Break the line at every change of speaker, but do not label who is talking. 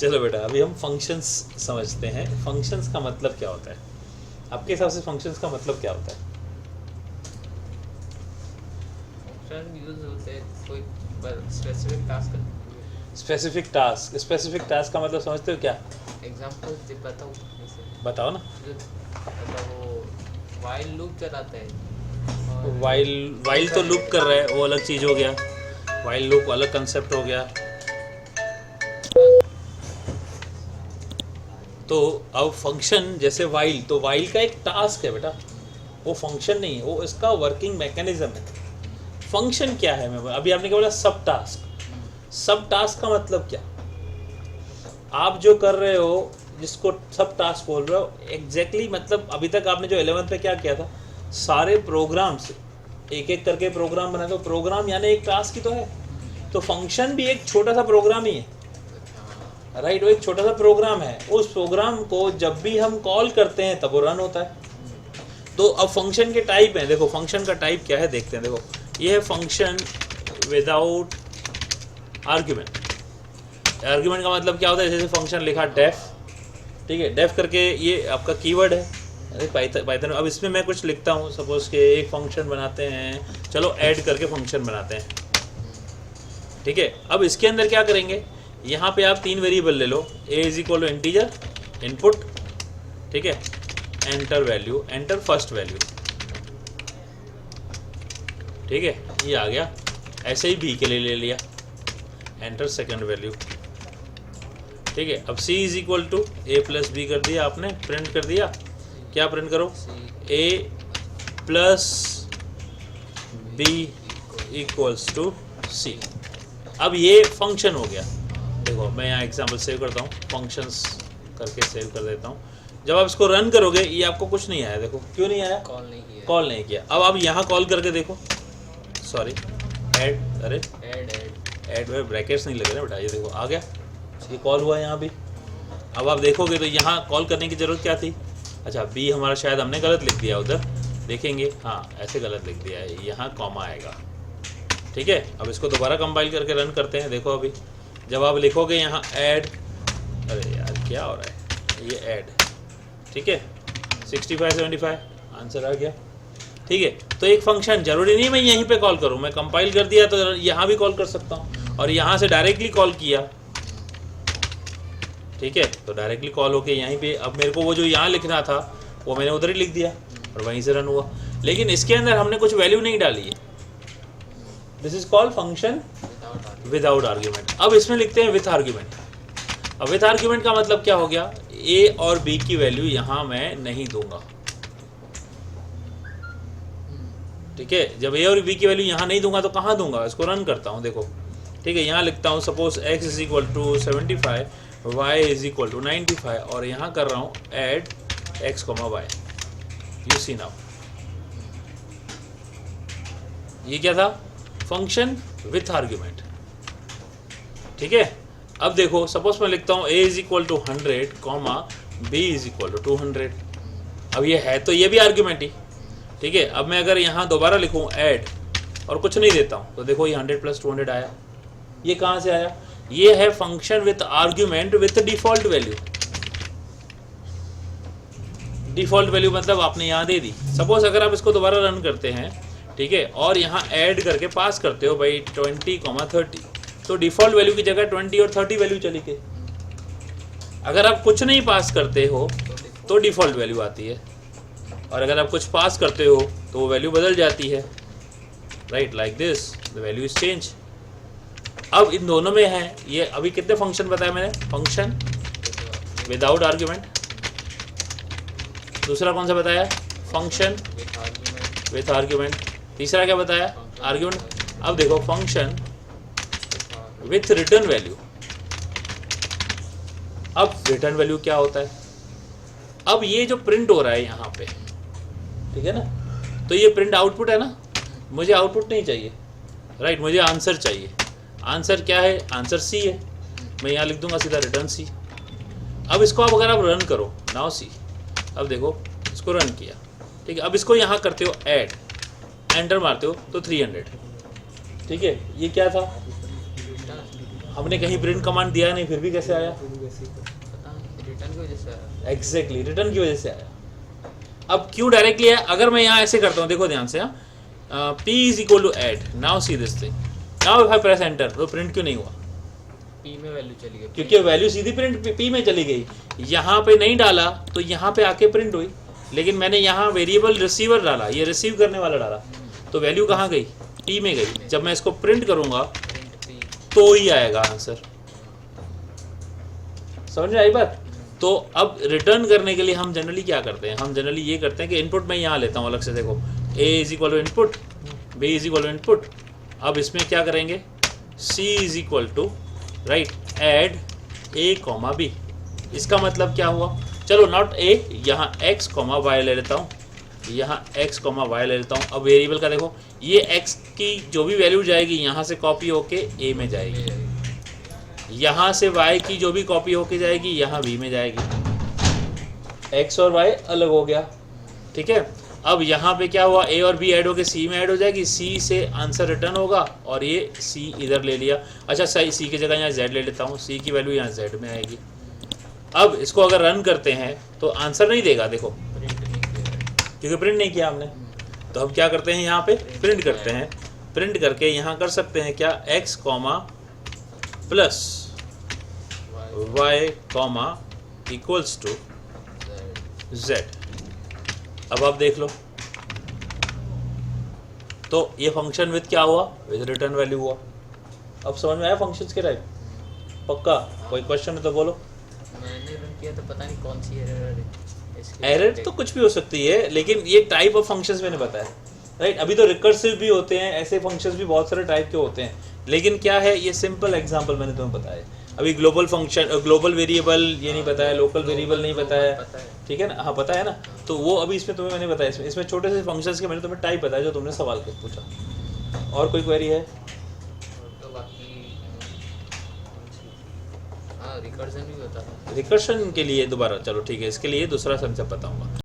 चलो बेटा अभी हम फंक्शंस समझते हैं। फंक्शंस का मतलब क्या होता है आपके हिसाब से? फंक्शंस का मतलब क्या होता है?
फंक्शन यूज होते हैं कोई स्पेसिफिक टास्क करने के लिए।
स्पेसिफिक टास्क का मतलब समझते हो क्या?
एग्जांपल बताऊं जैसे
बताओ ना।
मतलब वो वाइल लूप चलाते हैं और
वाइल तो लूप कर रहा है, वो अलग चीज़ हो गया। वाइल लूप अलग कंसेप्ट हो गया। तो अब फंक्शन जैसे वाइल, तो वाइल का एक टास्क है बेटा, वो फंक्शन नहीं है, वो इसका वर्किंग मैकेनिज्म है। फंक्शन क्या है? मैं अभी आपने क्या बोला? सब टास्क। सब टास्क का मतलब क्या? आप जो कर रहे हो जिसको सब टास्क बोल रहे हो, एग्जैक्टली मतलब अभी तक आपने जो 11th में क्या किया था, सारे प्रोग्राम्स एक एक करके प्रोग्राम बनाए, तो प्रोग्राम यानी एक टास्क ही तो है। तो फंक्शन भी एक छोटा सा प्रोग्राम ही है, राइट? वो एक छोटा सा प्रोग्राम है। उस प्रोग्राम को जब भी हम कॉल करते हैं तब वो रन होता है। तो अब फंक्शन के टाइप हैं, देखो फंक्शन का टाइप क्या है देखते हैं। देखो ये है फंक्शन विदाउट आर्ग्यूमेंट। आर्ग्यूमेंट का मतलब क्या होता है? जैसे फंक्शन लिखा डेफ, ठीक है, डेफ करके ये आपका कीवर्ड है पाइथन में। अब इसमें मैं कुछ लिखता हूँ, सपोज के एक फंक्शन बनाते हैं, चलो ऐड करके फंक्शन बनाते हैं, ठीक है। अब इसके अंदर क्या करेंगे, यहाँ पे आप 3 वेरिएबल ले लो, A is equal to integer input, ठीक है, enter value, enter first value, ठीक है, ये आ गया। ऐसे ही बी के लिए ले लिया, एंटर सेकंड वैल्यू, ठीक है। अब C is equal to A plus B कर दिया आपने, प्रिंट कर दिया। क्या प्रिंट करो? A plus B equals to C. अब ये फंक्शन हो गया। देखो मैं यहाँ एग्जाम्पल सेव करता हूँ, फंक्शंस करके सेव कर देता हूँ। जब आप इसको रन करोगे ये आपको कुछ नहीं आया। देखो क्यों नहीं आया? कॉल नहीं किया। अब आप यहाँ कॉल करके देखो, सॉरी ऐड, अरे ऐड में ब्रैकेट्स नहीं लगे ना बेटा, ये देखो आ गया, ये कॉल हुआ यहाँ भी। अब आप देखोगे तो यहाँ कॉल करने की ज़रूरत क्या थी? अच्छा बी हमारा शायद हमने गलत लिख दिया उधर, देखेंगे, हाँ ऐसे गलत लिख दिया है, यहाँ कॉमा आएगा, ठीक है। अब इसको दोबारा कंपाइल करके रन करते हैं। देखो अभी जब आप लिखोगे यहाँ ऐड, अरे यार क्या हो रहा है, ये ऐड, ठीक है, 65 75 आंसर आ गया, ठीक है। तो एक फंक्शन जरूरी नहीं मैं यहीं पे कॉल करूँ, मैं कंपाइल कर दिया तो यहाँ भी कॉल कर सकता हूँ, और यहाँ से डायरेक्टली कॉल किया, ठीक है, तो डायरेक्टली कॉल होके यहीं पे। अब मेरे को वो जो यहाँ लिखना था वो मैंने उधर ही लिख दिया और वहीं से रन हुआ, लेकिन इसके अंदर हमने कुछ वैल्यू नहीं डाली है। This is called function without argument. अब इसमें लिखते हैं विथ आर्ग्यूमेंट। अब विथ आर्ग्यूमेंट का मतलब क्या हो गया? ए और बी की वैल्यू यहाँ मैं नहीं दूंगा, ठीक है। जब ए और बी की वैल्यू यहाँ नहीं दूंगा तो कहाँ दूंगा? इसको रन करता हूँ, देखो, ठीक है। यहाँ लिखता हूँ suppose x is equal to 75, y is equal to 95, और यहाँ कर रहा हूँ add x, y। You see now, ये क्या था? फंक्शन विथ आर्ग्यूमेंट, ठीक है। अब देखो सपोज मैं लिखता हूँ a is equal to 100, b is equal to 200। अब ये है तो ये भी आर्ग्यूमेंट ही, ठीक है। अब मैं अगर यहाँ दोबारा लिखूँ ऐड और कुछ नहीं देता हूँ तो देखो ये 100 प्लस 200 आया। ये कहाँ से आया? ये है function with argument with default value. Default value मतलब आपने यहाँ दे दी। सपोज अगर आप इसको दोबारा रन करते हैं, ठीक है, और यहाँ ऐड करके पास करते हो भाई 20, 30, तो डिफॉल्ट वैल्यू की जगह 20 और 30 वैल्यू चली गई। अगर आप कुछ नहीं पास करते हो तो डिफॉल्ट वैल्यू आती है, और अगर आप कुछ पास करते हो तो वो वैल्यू बदल जाती है, right, like this the value is change. अब इन दोनों में है ये, अभी कितने फंक्शन बताया मैंने? फंक्शन विदाउट आर्ग्यूमेंट, दूसरा कौन सा बताया? फंक्शन विथ आर्ग्यूमेंट, तीसरा क्या बताया? आर्ग्यूमेंट। अब देखो फंक्शन विथ रिटर्न वैल्यू। अब रिटर्न वैल्यू क्या होता है? अब ये जो प्रिंट हो रहा है यहाँ पे, ठीक है ना, तो ये प्रिंट आउटपुट है ना, मुझे आउटपुट नहीं चाहिए, राइट, मुझे आंसर चाहिए। आंसर क्या है? आंसर सी है। मैं यहाँ लिख दूंगा सीधा रिटर्न सी। अब इसको अब अगर आप रन करो, नाउ सी, अब देखो इसको रन किया, ठीक है। अब इसको यहाँ करते हो ऐड, एंटर मारते हो तो 300, ठीक है। ये क्या था? हमने कहीं प्रिंट कमांड दिया नहीं, फिर भी कैसे आया?
पता नहीं, रिटर्न की वजह से आया।
एग्जैक्टली, रिटर्न की वजह से आया। अब क्यों डायरेक्टली आया? अगर मैं यहाँ ऐसे करता हूँ, देखो ध्यान से, P is equal to add, now see this thing, now if I press enter, तो प्रिंट क्यों नहीं हुआ?
P में वैल्यू चली गई,
क्योंकि वैल्यू सीधी प्रिंट P में चली गई। यहाँ पे नहीं डाला तो यहाँ पे आके प्रिंट हुई, लेकिन मैंने यहाँ वेरिएबल रिसीवर डाला, ये रिसीव करने वाला डाला, तो वैल्यू कहाँ गई? P में गई। जब मैं इसको प्रिंट करूँगा
प्रिंट P।
तो ही आएगा आंसर। समझ में आई बात? तो अब रिटर्न करने के लिए हम जनरली क्या करते हैं? हम जनरली ये करते हैं कि इनपुट मैं यहाँ लेता हूँ अलग से, देखो A is equal to input, B is equal to input. अब इसमें क्या करेंगे? C is equal to write add A comma B। इसका मतलब क्या हुआ? चलो नॉट A, यहाँ X कॉमा Y ले लेता हूँ, यहाँ X कॉमा Y ले लेता हूँ। अब वेरिएबल का देखो, ये X की जो भी वैल्यू जाएगी यहाँ से कॉपी होके A में जाएगी, यहाँ से Y की जो भी कॉपी होके जाएगी यहाँ B में जाएगी। X और Y अलग हो गया, ठीक है। अब यहाँ पे क्या हुआ? A और B ऐड होके C में ऐड हो जाएगी, C से आंसर रिटर्न होगा और ये C इधर ले लिया। अच्छा C की जगह यहाँ Z ले लेता हूँ, C की वैल्यू यहाँ Z में आएगी। अब इसको अगर रन करते हैं तो आंसर नहीं देगा, देखो
प्रिंट नहीं किया,
क्योंकि प्रिंट नहीं किया हमने। तो हम क्या करते हैं? यहाँ पे प्रिंट करते हैं। प्रिंट करके यहाँ कर सकते हैं क्या? X comma plus Y comma equals to Z। अब आप देख लो, तो ये फंक्शन विद क्या हुआ? विद रिटर्न वैल्यू हुआ। अब समझ में आया फंक्शंस के टाइप? पक्का? कोई क्वेश्चन है तो बोलो।
मैंने रन किया तो पता नहीं कौन सी एरर है इसके।
एरर तो कुछ भी हो सकती है, लेकिन ये टाइप ऑफ फंक्शंस मैंने बताया, राइट। अभी तो रिकर्सिव भी होते हैं, ऐसे फंक्शंस भी बहुत सारे टाइप के होते हैं, लेकिन क्या है, ये सिंपल एग्जांपल मैंने तुम्हें बताया। अभी ग्लोबल फंक्शन, ग्लोबल वेरिएबल ये नहीं बताया, लोकल वेरिएबल नहीं बताया, ठीक है ना? हाँ पता है ना? तो वो अभी इसमें तुम्हें मैंने बताया, इसमें छोटे से फंक्शंस के मैंने तुम्हें टाइप बताया जो तुमने सवाल कर पूछा। और कोई क्वेरी है?
तो बाकी हाँ रिकर्जन भी होता है।
रिकर्शन के लिए दोबारा, चलो ठीक है, इसके लिए दूसरा कंसेप्ट बताऊंगा।